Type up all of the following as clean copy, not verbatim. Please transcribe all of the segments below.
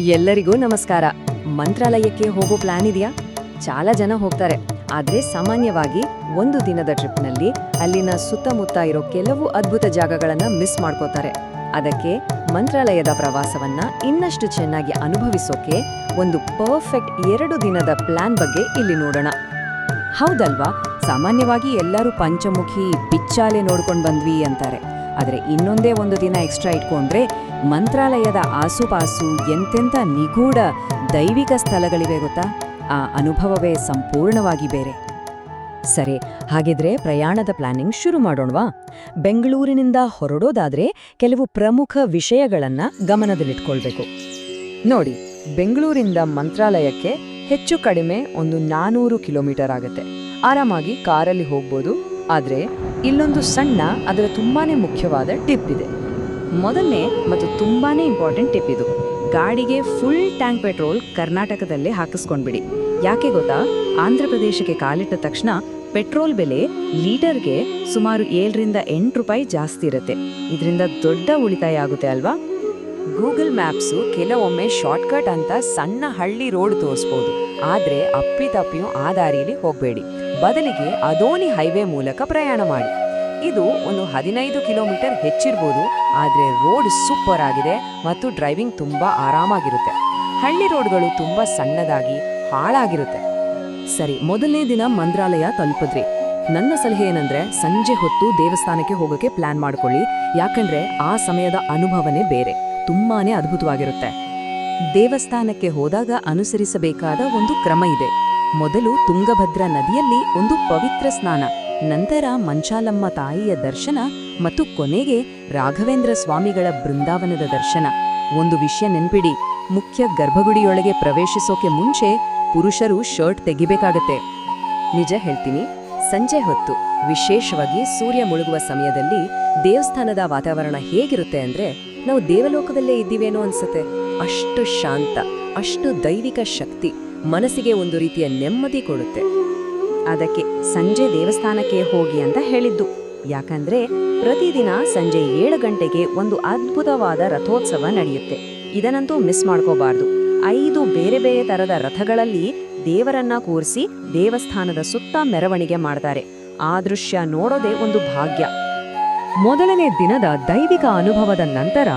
ಎಲ್ಲರಿಗೂ ನಮಸ್ಕಾರ. ಮಂತ್ರಾಲಯಕ್ಕೆ ಹೋಗೋ ಪ್ಲಾನ್ ಇದೆಯಾ? చాలా ಜನ ಹೋಗ್ತಾರೆ. ಆದ್ರೆ ಸಾಮಾನ್ಯವಾಗಿ ಒಂದು ದಿನದ ಟ್ರಿಪ್ನಲ್ಲಿ ಅಲ್ಲಿನ ಸುತ್ತಮುತ್ತ ಇರೋ ಕೆಲವು ಅದ್ಭುತ ಜಾಗಗಳನ್ನ ಮಿಸ್ ಮಾಡ್ಕೋತಾರೆ. ಅದಕ್ಕೆ ಮಂತ್ರಾಲಯದ ಪ್ರವಾಸವನ್ನ ಇನ್ನಷ್ಟು ಚೆನ್ನಾಗಿ ಅನುಭವಿಸೋಕೆ ಒಂದು ಪರ್ಫೆಕ್ಟ್ 2 ದಿನದ ಪ್ಲಾನ್ ಬಗ್ಗೆ ಇಲ್ಲಿ ನೋಡೋಣ. ಹೌದಲ್ವಾ? ಸಾಮಾನ್ಯವಾಗಿ ಎಲ್ಲರೂ ಪಂಚಮುಖಿ ಬಿಚ್ಚಾಲೆ ನೋಡ್ಕೊಂಡು ಬಂದ್ವಿ ಅಂತಾರೆ. ಆದರೆ ಇನ್ನೊಂದೇ ಒಂದು ದಿನ ಎಕ್ಸ್ಟ್ರಾ ಇಟ್ಕೊಂಡ್ರೆ ಮಂತ್ರಾಲಯದ ಆಸುಪಾಸು ಎಂತೆಂಥ ನಿಗೂಢ ದೈವಿಕ ಸ್ಥಳಗಳಿವೆ ಗೊತ್ತಾ? ಆ ಅನುಭವವೇ ಸಂಪೂರ್ಣವಾಗಿ ಬೇರೆ. ಸರಿ, ಹಾಗಿದ್ರೆ ಪ್ರಯಾಣದ ಪ್ಲಾನಿಂಗ್ ಶುರು ಮಾಡೋಣವಾ? ಬೆಂಗಳೂರಿನಿಂದ ಹೊರಡೋದಾದ್ರೆ ಕೆಲವು ಪ್ರಮುಖ ವಿಷಯಗಳನ್ನ ಗಮನದಲ್ಲಿಟ್ಕೊಳ್ಬೇಕು. ನೋಡಿ, ಬೆಂಗಳೂರಿಂದ ಮಂತ್ರಾಲಯಕ್ಕೆ ಹೆಚ್ಚು ಕಡಿಮೆ ಒಂದು 400 ಕಿಲೋಮೀಟರ್ ಆಗುತ್ತೆ. ಆರಾಮಾಗಿ ಕಾರಲ್ಲಿ ಹೋಗ್ಬೋದು. ಆದರೆ ಇಲ್ಲೊಂದು ಸಣ್ಣ, ಅದರ ತುಂಬಾನೇ ಮುಖ್ಯವಾದ ಟಿಪ್ ಇದೆ. ಮೊದಲನೇ ಮತ್ತು ತುಂಬಾನೇ ಇಂಪಾರ್ಟೆಂಟ್ ಟಿಪ್ ಇದು: ಗಾಡಿಗೆ ಫುಲ್ ಟ್ಯಾಂಕ್ ಪೆಟ್ರೋಲ್ ಕರ್ನಾಟಕದಲ್ಲೇ ಹಾಕಿಸ್ಕೊಂಡ್ಬಿಡಿ. ಯಾಕೆ ಗೊತ್ತಾ? ಆಂಧ್ರ ಪ್ರದೇಶಕ್ಕೆ ಕಾಲಿಟ್ಟ ತಕ್ಷಣ ಪೆಟ್ರೋಲ್ ಬೆಲೆ ಲೀಟರ್ಗೆ ಸುಮಾರು 7ರಿಂದ 8 ರೂಪಾಯಿ ಜಾಸ್ತಿ ಇರುತ್ತೆ. ಇದರಿಂದ ದೊಡ್ಡ ಉಳಿತಾಯ ಆಗುತ್ತೆ ಅಲ್ವಾ? ಗೂಗಲ್ ಮ್ಯಾಪ್ಸು ಕೆಲವೊಮ್ಮೆ ಶಾರ್ಟ್ಕಟ್ ಅಂತ ಸಣ್ಣ ಹಳ್ಳಿ ರೋಡ್ ತೋರಿಸ್ಬೋದು. ಆದರೆ ಅಪ್ಪಿತಪ್ಪಿಯೂ ಆ ದಾರಿಯಲ್ಲಿ ಹೋಗಬೇಡಿ. ಬದಲಿಗೆ ಅದೋನಿ ಹೈವೇ ಮೂಲಕ ಪ್ರಯಾಣ ಮಾಡಿ. ಇದು ಒಂದು 15 ಕಿಲೋಮೀಟರ್ ಹೆಚ್ಚಿರ್ಬೋದು, ಆದರೆ ರೋಡ್ ಸೂಪರ್ ಆಗಿದೆ ಮತ್ತು ಡ್ರೈವಿಂಗ್ ತುಂಬಾ ಆರಾಮಾಗಿರುತ್ತೆ. ಹಳ್ಳಿ ರೋಡ್ಗಳು ತುಂಬಾ ಸಣ್ಣದಾಗಿ ಹಾಳಾಗಿರುತ್ತೆ. ಸರಿ, ಮೊದಲನೇ ದಿನ ಮಂತ್ರಾಲಯ ತಲುಪಿದ್ರಿ. ನನ್ನ ಸಲಹೆ ಏನಂದ್ರೆ ಸಂಜೆ ಹೊತ್ತು ದೇವಸ್ಥಾನಕ್ಕೆ ಹೋಗೋಕೆ ಪ್ಲಾನ್ ಮಾಡ್ಕೊಳ್ಳಿ. ಯಾಕಂದ್ರೆ ಆ ಸಮಯದ ಅನುಭವನೇ ಬೇರೆ, ತುಂಬಾನೇ ಅದ್ಭುತವಾಗಿರುತ್ತೆ. ದೇವಸ್ಥಾನಕ್ಕೆ ಹೋದಾಗ ಅನುಸರಿಸಬೇಕಾದ ಒಂದು ಕ್ರಮ ಇದೆ. ಮೊದಲು ತುಂಗಭದ್ರಾ ನದಿಯಲ್ಲಿ ಒಂದು ಪವಿತ್ರ ಸ್ನಾನ, ನಂತರ ಮಂಚಾಲಮ್ಮ ತಾಯಿಯ ದರ್ಶನ ಮತ್ತು ಕೊನೆಗೆ ರಾಘವೇಂದ್ರ ಸ್ವಾಮಿಗಳ ಬೃಂದಾವನದ ದರ್ಶನ. ಒಂದು ವಿಷಯ ನೆನ್ಪಿಡಿ, ಮುಖ್ಯ ಗರ್ಭಗುಡಿಯೊಳಗೆ ಪ್ರವೇಶಿಸೋಕೆ ಮುಂಚೆ ಪುರುಷರು ಶರ್ಟ್ ತೆಗಿಬೇಕಾಗತ್ತೆ. ನಿಜ ಹೇಳ್ತೀನಿ, ಸಂಜೆ ಹೊತ್ತು, ವಿಶೇಷವಾಗಿ ಸೂರ್ಯ ಮುಳುಗುವ ಸಮಯದಲ್ಲಿ ದೇವಸ್ಥಾನದ ವಾತಾವರಣ ಹೇಗಿರುತ್ತೆ ಅಂದ್ರೆ ನಾವು ದೇವಲೋಕದಲ್ಲೇ ಇದ್ದೀವೇನೋ ಅನ್ಸುತ್ತೆ. ಅಷ್ಟು ಶಾಂತ, ಅಷ್ಟು ದೈವಿಕ ಶಕ್ತಿ ಮನಸ್ಸಿಗೆ ಒಂದು ರೀತಿಯ ನೆಮ್ಮದಿ ಕೊಡುತ್ತೆ. ಅದಕ್ಕೆ ಸಂಜೆ ದೇವಸ್ಥಾನಕ್ಕೆ ಹೋಗಿ ಅಂತ ಹೇಳಿದ್ದು. ಯಾಕಂದ್ರೆ ಪ್ರತಿದಿನ ಸಂಜೆ 7 ಗಂಟೆಗೆ ಒಂದು ಅದ್ಭುತವಾದ ರಥೋತ್ಸವ ನಡೆಯುತ್ತೆ. ಇದನ್ನಂತೂ ಮಿಸ್ ಮಾಡ್ಕೋಬಾರ್ದು. 5 ಬೇರೆ ಬೇರೆ ತರದ ರಥಗಳಲ್ಲಿ ದೇವರನ್ನ ಕೂರಿಸಿ ದೇವಸ್ಥಾನದ ಸುತ್ತ ಮೆರವಣಿಗೆ ಮಾಡ್ತಾರೆ. ಆ ದೃಶ್ಯ ನೋಡೋದೇ ಒಂದು ಭಾಗ್ಯ. ಮೊದಲನೇ ದಿನದ ದೈವಿಕ ಅನುಭವದ ನಂತರ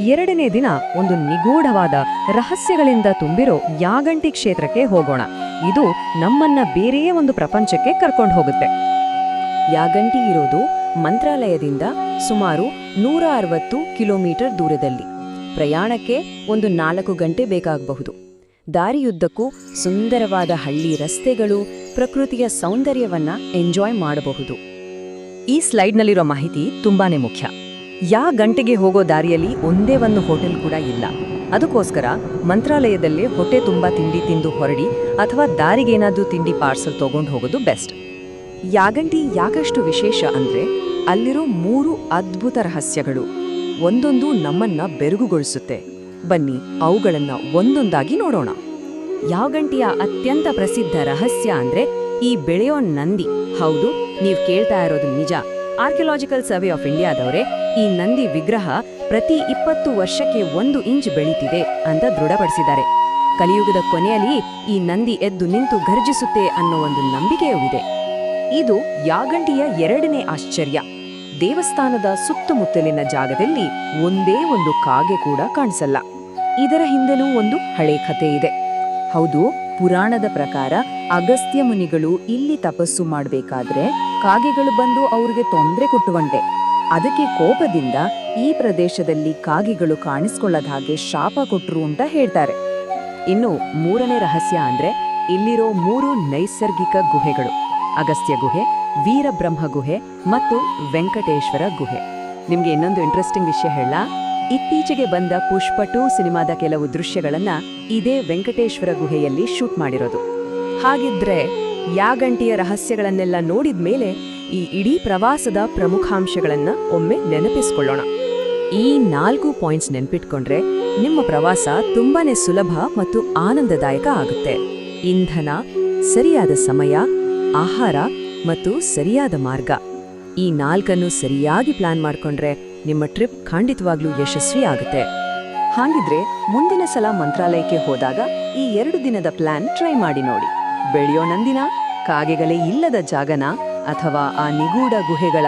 2ನೇ ದಿನ ಒಂದು ನಿಗೂಢವಾದ ರಹಸ್ಯಗಳಿಂದ ತುಂಬಿರೋ ಯಾಗಂಟಿ ಕ್ಷೇತ್ರಕ್ಕೆ ಹೋಗೋಣ. ಇದು ನಮ್ಮನ್ನ ಬೇರೆಯೇ ಒಂದು ಪ್ರಪಂಚಕ್ಕೆ ಕರ್ಕೊಂಡು ಹೋಗುತ್ತೆ. ಯಾಗಂಟಿ ಇರೋದು ಮಂತ್ರಾಲಯದಿಂದ ಸುಮಾರು 160 ಕಿಲೋಮೀಟರ್ ದೂರದಲ್ಲಿ. ಪ್ರಯಾಣಕ್ಕೆ ಒಂದು 4 ಗಂಟೆ ಬೇಕಾಗಬಹುದು. ದಾರಿಯುದ್ದಕ್ಕೂ ಸುಂದರವಾದ ಹಳ್ಳಿ ರಸ್ತೆಗಳು, ಪ್ರಕೃತಿಯ ಸೌಂದರ್ಯವನ್ನ ಎಂಜಾಯ್ ಮಾಡಬಹುದು. ಈ ಸ್ಲೈಡ್ನಲ್ಲಿರೋ ಮಾಹಿತಿ ತುಂಬಾನೇ ಮುಖ್ಯ. ಗಂಟೆಗೆ ಹೋಗೋ ದಾರಿಯಲ್ಲಿ ಒಂದೇ ಒಂದು ಹೋಟೆಲ್ ಕೂಡ ಇಲ್ಲ. ಅದಕ್ಕೋಸ್ಕರ ಮಂತ್ರಾಲಯದಲ್ಲೇ ಹೊಟ್ಟೆ ತುಂಬಾ ತಿಂಡಿ ತಿಂದು ಹೊರಡಿ, ಅಥವಾ ದಾರಿಗೇನಾದ್ರೂ ತಿಂಡಿ ಪಾರ್ಸಲ್ ತಗೊಂಡು ಹೋಗೋದು ಬೆಸ್ಟ್. ಯಾಗಂಟಿ ಯಾಕಷ್ಟು ವಿಶೇಷ ಅಂದ್ರೆ ಅಲ್ಲಿರೋ 3 ಅದ್ಭುತ ರಹಸ್ಯಗಳು ಒಂದೊಂದು ನಮ್ಮನ್ನ ಬೆರಗುಗೊಳಿಸುತ್ತೆ. ಬನ್ನಿ ಅವುಗಳನ್ನ ಒಂದೊಂದಾಗಿ ನೋಡೋಣ. ಯಾಗಂಟಿಯ ಅತ್ಯಂತ ಪ್ರಸಿದ್ಧ ರಹಸ್ಯ ಅಂದ್ರೆ ಈ ಬೆಳೆಯೋ ನಂದಿ. ಹೌದು, ನೀವು ಕೇಳ್ತಾ ಇರೋದು ನಿಜ. ಆರ್ಕಿಯಾಲಜಿಕಲ್ ಸರ್ವೆ ಆಫ್ ಇಂಡಿಯಾದವರೇ ಈ ನಂದಿ ವಿಗ್ರಹ ಪ್ರತಿ 20 ವರ್ಷಕ್ಕೆ 1 ಇಂಚ್ ಬೆಳೀತಿದೆ ಅಂತ ದೃಢಪಡಿಸಿದ್ದಾರೆ. ಕಲಿಯುಗದ ಕೊನೆಯಲ್ಲಿ ಈ ನಂದಿ ಎದ್ದು ನಿಂತು ಗರ್ಜಿಸುತ್ತೆ ಅನ್ನೋ ಒಂದು ನಂಬಿಕೆಯೂ ಇದೆ. ಇದು ಯಾಗಂಟಿಯ 2ನೇ ಆಶ್ಚರ್ಯ. ದೇವಸ್ಥಾನದ ಸುತ್ತಮುತ್ತಲಿನ ಜಾಗದಲ್ಲಿ ಒಂದೇ ಒಂದು ಕಾಗೆ ಕೂಡ ಕಾಣಿಸಲ್ಲ. ಇದರ ಹಿಂದೆನೂ ಒಂದು ಹಳೆ ಕಥೆ ಇದೆ. ಹೌದು, ಪುರಾಣದ ಪ್ರಕಾರ ಅಗಸ್ತ್ಯ ಮುನಿಗಳು ಇಲ್ಲಿ ತಪಸ್ಸು ಮಾಡಬೇಕಾದ್ರೆ ಕಾಗೆಗಳು ಬಂದು ಅವ್ರಿಗೆ ತೊಂದರೆ ಕೊಟ್ಟುವಂತೆ. ಅದಕ್ಕೆ ಕೋಪದಿಂದ ಈ ಪ್ರದೇಶದಲ್ಲಿ ಕಾಗೆಗಳು ಕಾಣಿಸ್ಕೊಳ್ಳದ ಹಾಗೆ ಶಾಪ ಕೊಟ್ರು ಅಂತ ಹೇಳ್ತಾರೆ. ಇನ್ನು 3ನೇ ರಹಸ್ಯ ಅಂದ್ರೆ ಇಲ್ಲಿರೋ 3 ನೈಸರ್ಗಿಕ ಗುಹೆಗಳು: ಅಗಸ್ತ್ಯ ಗುಹೆ, ವೀರಬ್ರಹ್ಮ ಗುಹೆ ಮತ್ತು ವೆಂಕಟೇಶ್ವರ ಗುಹೆ. ನಿಮ್ಗೆ ಇನ್ನೊಂದು ಇಂಟ್ರೆಸ್ಟಿಂಗ್ ವಿಷಯ ಹೇಳ. ಇತ್ತೀಚೆಗೆ ಬಂದ ಪುಷ್ಪ 2 ಸಿನಿಮಾದ ಕೆಲವು ದೃಶ್ಯಗಳನ್ನ ಇದೇ ವೆಂಕಟೇಶ್ವರ ಗುಹೆಯಲ್ಲಿ ಶೂಟ್ ಮಾಡಿರೋದು. ಹಾಗಿದ್ರೆ ಯಾಗಂಟಿಯ ರಹಸ್ಯಗಳನ್ನೆಲ್ಲ ನೋಡಿದ್ಮೇಲೆ ಈ ಇಡೀ ಪ್ರವಾಸದ ಪ್ರಮುಖಾಂಶಗಳನ್ನ ಒಮ್ಮೆ ನೆನಪಿಸ್ಕೊಳ್ಳೋಣ. ಈ 4 ಪಾಯಿಂಟ್ಸ್ ನೆನ್ಪಿಟ್ಕೊಂಡ್ರೆ ನಿಮ್ಮ ಪ್ರವಾಸ ತುಂಬಾನೇ ಸುಲಭ ಮತ್ತು ಆನಂದದಾಯಕ ಆಗುತ್ತೆ. ಇಂಧನ, ಸರಿಯಾದ ಸಮಯ, ಆಹಾರ ಮತ್ತು ಸರಿಯಾದ ಮಾರ್ಗ, ಈ 4 ಸರಿಯಾಗಿ ಪ್ಲಾನ್ ಮಾಡ್ಕೊಂಡ್ರೆ ನಿಮ್ಮ ಟ್ರಿಪ್ ಖಂಡಿತವಾಗ್ಲೂ ಯಶಸ್ವಿ ಆಗುತ್ತೆ. ಹಾಗಿದ್ರೆ ಮುಂದಿನ ಸಲ ಮಂತ್ರಾಲಯಕ್ಕೆ ಹೋದಾಗ ಈ 2 ದಿನದ ಪ್ಲಾನ್ ಟ್ರೈ ಮಾಡಿ ನೋಡಿ. ಬೆಳೆಯೋ ನಂದಿನ, ಕಾಗೆಗಳೇ ಇಲ್ಲದ ಜಾಗನ, ಅಥವಾ ಆ ನಿಗೂಢ ಗುಹೆಗಳ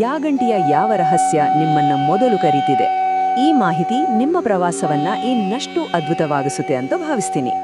ಯಾಗಂಟಿಯ ಯಾವ ರಹಸ್ಯ ನಿಮ್ಮನ್ನ ಮೊದಲು ಕರೀತಿದೆ? ಈ ಮಾಹಿತಿ ನಿಮ್ಮ ಪ್ರವಾಸವನ್ನ ಇನ್ನಷ್ಟು ಅದ್ಭುತವಾಗಿಸುತ್ತೆ ಅಂತ ಭಾವಿಸ್ತೀನಿ.